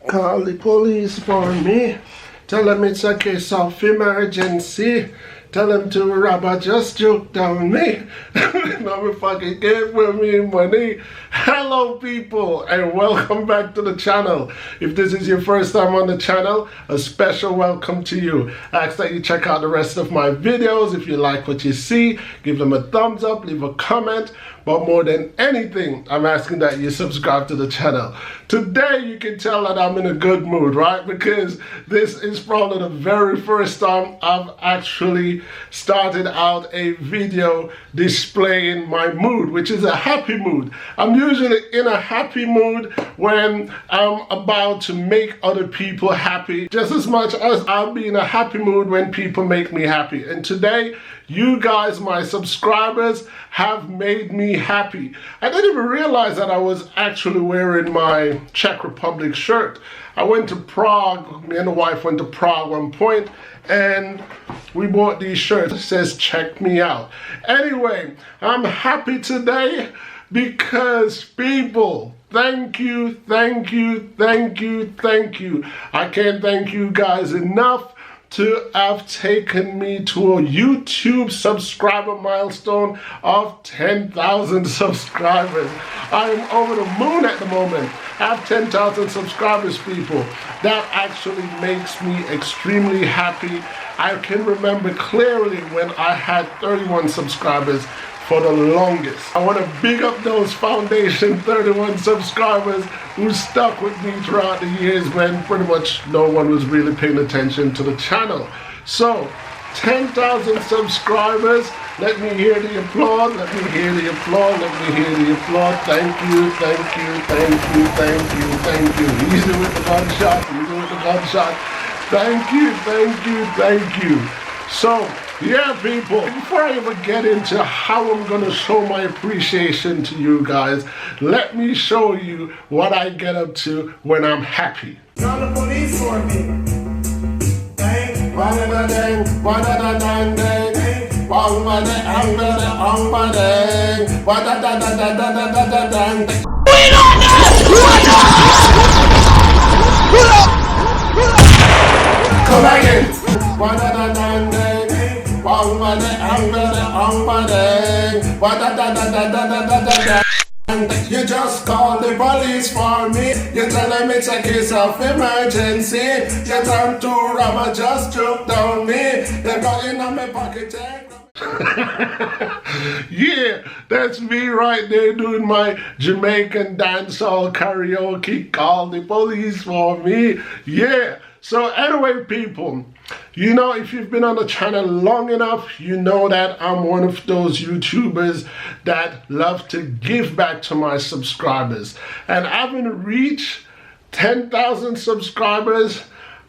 Call the police for me. Tell them it's a case of emergency. Tell them to robber just joke down me. No fucking give with me money. Hello people and welcome back to the channel. If this is your first time on the channel, a special welcome to you. I ask that you check out the rest of my videos. If you like what you see, give them a thumbs up, leave a comment. But more than anything, I'm asking that you subscribe to the channel. Today you can tell that I'm in a good mood, right? Because this is probably the very first time I've actually started out a video displaying my mood, which is a happy mood. I'm usually in a happy mood when I'm about to make other people happy, just as much as I'll be in a happy mood when people make me happy. And today, you guys, my subscribers, have made me happy. I didn't even realize that I was actually wearing my Czech Republic shirt. I went to Prague, me and the wife went to Prague one point, and we bought these shirts. It says, check me out. Anyway, I'm happy today because people, thank you, thank you, thank you, thank you. I can't thank you guys enough to have taken me to a YouTube subscriber milestone of 10,000 subscribers. I am over the moon at the moment. I have 10,000 subscribers, people. That actually makes me extremely happy. I can remember clearly when I had 31 subscribers for the longest. I want to big up those foundation 31 subscribers who stuck with me throughout the years when pretty much no one was really paying attention to the channel. So 10,000 subscribers. Let me hear the applause. Let me hear the applause. Let me hear the applause. Thank you, thank you, thank you, thank you, thank you. Easy with the gunshot. Easy with the gunshot. Thank you, thank you, thank you. So yeah, people, before I even get into how I'm gonna show my appreciation to you guys, let me show you what I get up to when I'm happy. Call the police for me. Dang. Wa-da-da-dang, wa-da-da-dang-dang, wa-da-da-dang, wa-da-da-da-da-da-da-da-dang. Come back in. Wa-da-da-dang-dang. You just call the police for me. You tell them it's a case of emergency. You turn to robber, just joke down me. They got in on my pocket. Yeah, that's me right there doing my Jamaican dancehall karaoke. Call the police for me. Yeah. So anyway, people, you know, if you've been on the channel long enough, you know that I'm one of those YouTubers that love to give back to my subscribers. And having reached 10,000 subscribers,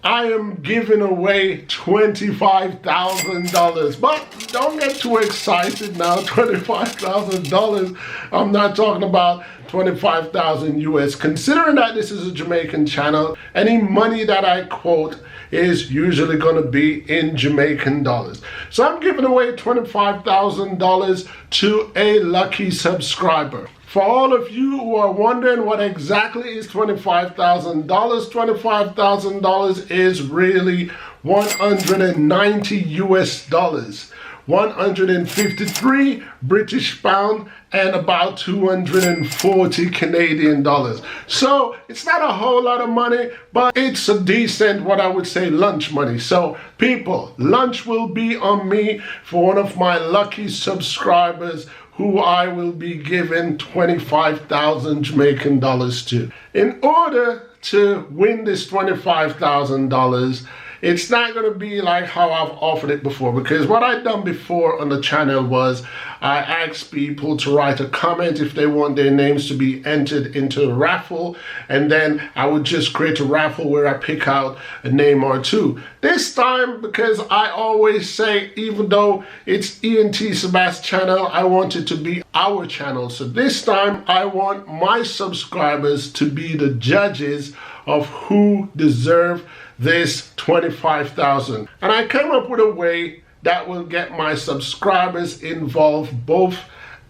I am giving away $25,000. But don't get too excited now, $25,000. I'm not talking about 25,000 US. Considering that this is a Jamaican channel, any money that I quote is usually going to be in Jamaican dollars. So I'm giving away $25,000 to a lucky subscriber. For all of you who are wondering what exactly is $25,000, $25,000 is really 190 US dollars. 153 British pound and about 240 Canadian dollars. So it's not a whole lot of money, but it's a decent, what I would say, lunch money. So people, lunch will be on me for one of my lucky subscribers who I will be giving 25,000 Jamaican dollars to. In order to win this $25,000, it's not going to be like how I've offered it before, because what I've done before on the channel was I asked people to write a comment if they want their names to be entered into a raffle, and then I would just create a raffle where I pick out a name or two. This time, because I always say, even though it's ENT Sebastian channel, I want it to be our channel. So this time I want my subscribers to be the judges of who deserve this 25,000. And I came up with a way that will get my subscribers involved both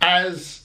as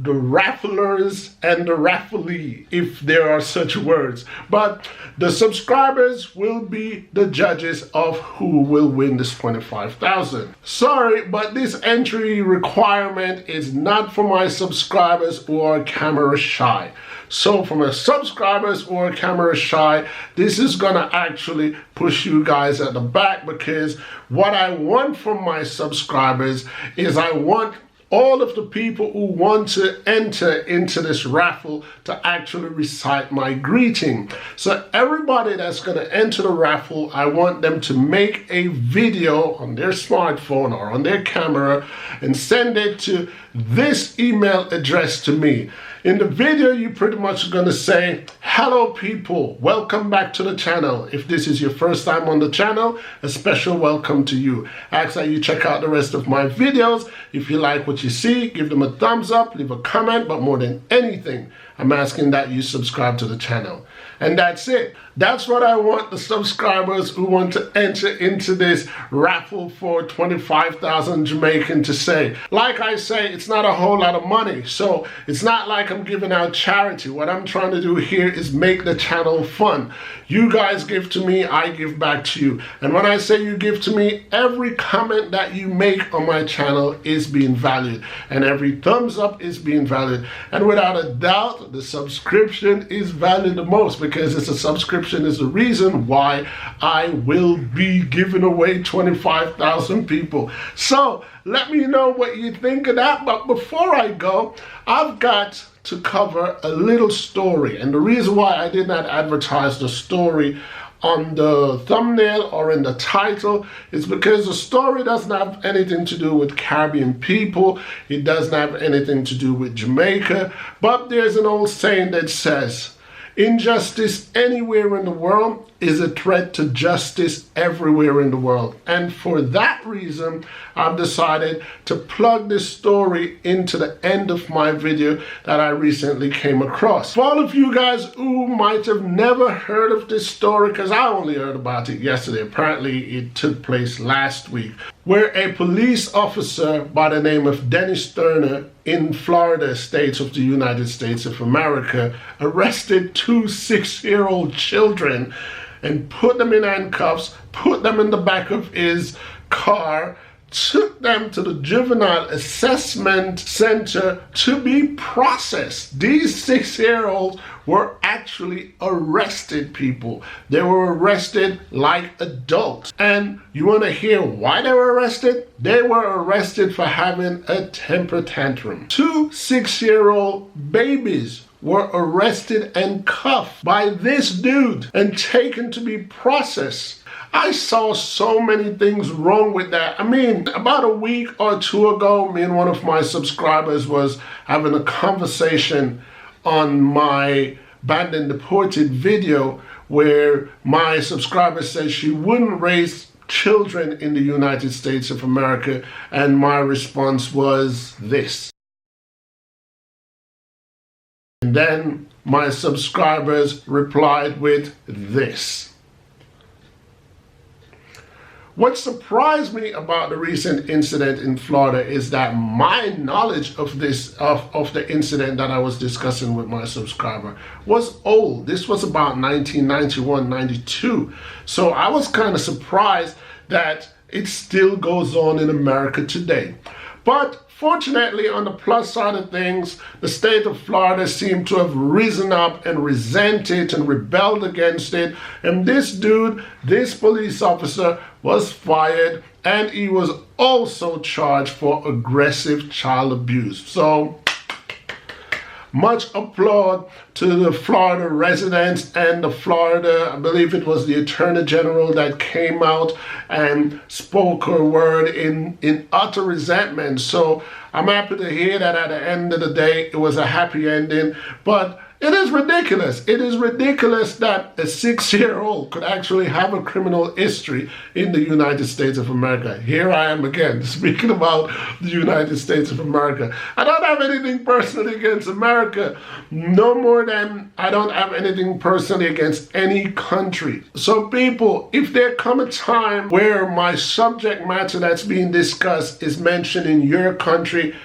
the rafflers and the rafflee, if there are such words. But the subscribers will be the judges of who will win this 25,000. Sorry, but this entry requirement is not for my subscribers who are camera shy. So for my subscribers who are camera shy, this is gonna actually push you guys at the back, because what I want from my subscribers is I want all of the people who want to enter into this raffle to actually recite my greeting. So everybody that's going to enter the raffle, I want them to make a video on their smartphone or on their camera and send it to this email address to me. In the video, you pretty much are going to say, hello people, welcome back to the channel. If this is your first time on the channel, a special welcome to you. I ask that you check out the rest of my videos. If you like what you see, give them a thumbs up, leave a comment, but more than anything, I'm asking that you subscribe to the channel. And that's it. That's what I want the subscribers who want to enter into this raffle for 25,000 Jamaican to say. Like I say, it's not a whole lot of money, so it's not like I'm giving out charity. What I'm trying to do here is make the channel fun. You guys give to me, I give back to you. And when I say you give to me, every comment that you make on my channel is being valued, and every thumbs up is being valued. And without a doubt, the subscription is valued the most, because it's a subscription is the reason why I will be giving away 25,000 people. So let me know what you think of that. But before I go, I've got to cover a little story. And the reason why I did not advertise the story on the thumbnail or in the title is because the story doesn't have anything to do with Caribbean people. It doesn't have anything to do with Jamaica. But there's an old saying that says, injustice anywhere in the world is a threat to justice everywhere in the world. And for that reason, I've decided to plug this story into the end of my video that I recently came across. For all of you guys who might have never heard of this story, because I only heard about it yesterday, apparently it took place last week, where a police officer by the name of Dennis Turner in Florida state of the United States of America arrested two 6-year-old children and put them in handcuffs, put them in the back of his car, took them to the juvenile assessment center to be processed. These 6-year-olds were actually arrested, people. They were arrested like adults. And you want to hear why they were arrested? They were arrested for having a temper tantrum. Two 6-year-old babies were arrested and cuffed by this dude and taken to be processed. I saw so many things wrong with that. I mean, about a week or two ago, me and one of my subscribers was having a conversation on my Banned and Deported video, where my subscriber said she wouldn't raise children in the United States of America, and my response was this. And then my subscribers replied with this. What surprised me about the recent incident in Florida is that my knowledge of this, of the incident that I was discussing with my subscriber was old. This was about 1991, 92. So I was kind of surprised that it still goes on in America today. But fortunately, on the plus side of things, the state of Florida seemed to have risen up and resented and rebelled against it. And this dude, this police officer, was fired, and he was also charged for aggressive child abuse. So much applaud to the Florida residents and the Florida, I believe it was the Attorney General that came out and spoke her word in utter resentment. So I'm happy to hear that at the end of the day, it was a happy ending. But it is ridiculous. It is ridiculous that a 6-year-old could actually have a criminal history in the United States of America. Here I am again, speaking about the United States of America. I don't have anything personally against America, no more than I don't have anything personally against any country. So people, if there come a time where my subject matter that's being discussed is mentioned in your country,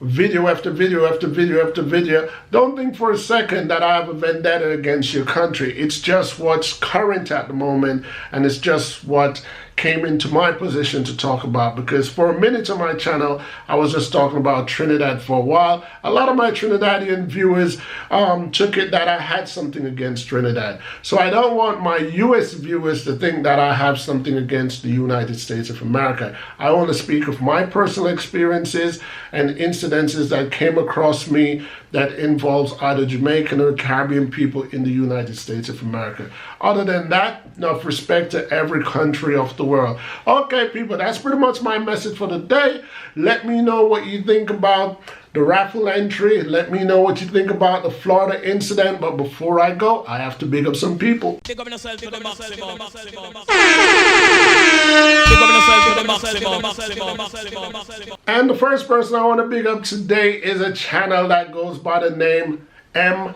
video after video after video after video, don't think for a second that I have a vendetta against your country. It's just what's current at the moment, and it's just what came into my position to talk about, because for a minute on my channel I was just talking about Trinidad for a while. A lot of my Trinidadian viewers took it that I had something against Trinidad, so I don't want my US viewers to think that I have something against the United States of America. I want to speak of my personal experiences and incidences that came across me that involves either Jamaican or Caribbean people in the United States of America. Other than that, enough respect to every country of the world. Okay, people, that's pretty much my message for the day. Let me know what you think about the raffle entry. Let me know what you think about the Florida incident. But before I go, I have to big up some people. Big up yourself to the maximum. And the first person I want to big up today is a channel that goes by the name M.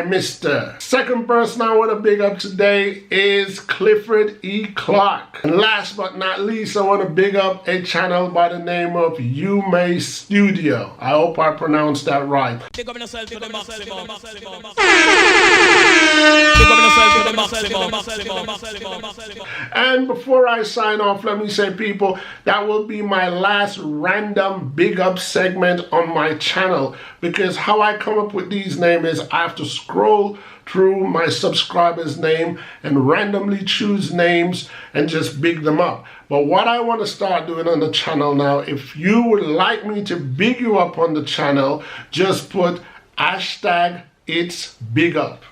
Mister. Second person I want to big up today is Clifford E. Clark. And last but not least, I want to big up a channel by the name of You May Studio. I hope I pronounced that right. Big up yourself to the maximum. And before I sign off, let me say, people, that will be my last random big up segment on my channel, because how I come up with these names is I have to scroll through my subscribers' name and randomly choose names and just big them up. But what I want to start doing on the channel now, if you would like me to big you up on the channel, just put hashtag it's big up.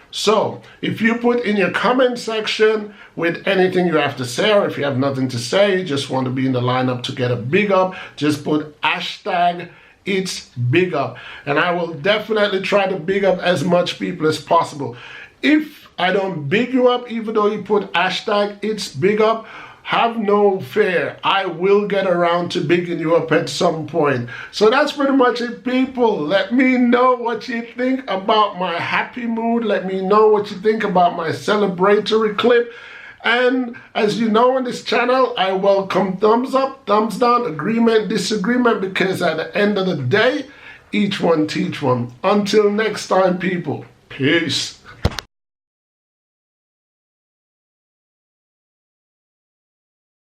So if you put in your comment section with anything you have to say, or if you have nothing to say, you just want to be in the lineup to get a big up, just put hashtag it's big up, and I will definitely try to big up as much people as possible. If I don't big you up, even though you put hashtag it's big up, have no fear, I will get around to bigging you up at some point. So that's pretty much it, people. Let me know what you think about my happy mood. Let me know what you think about my celebratory clip. And as you know, on this channel, I welcome thumbs up, thumbs down, agreement, disagreement, because at the end of the day, each one teach one. Until next time, people, peace.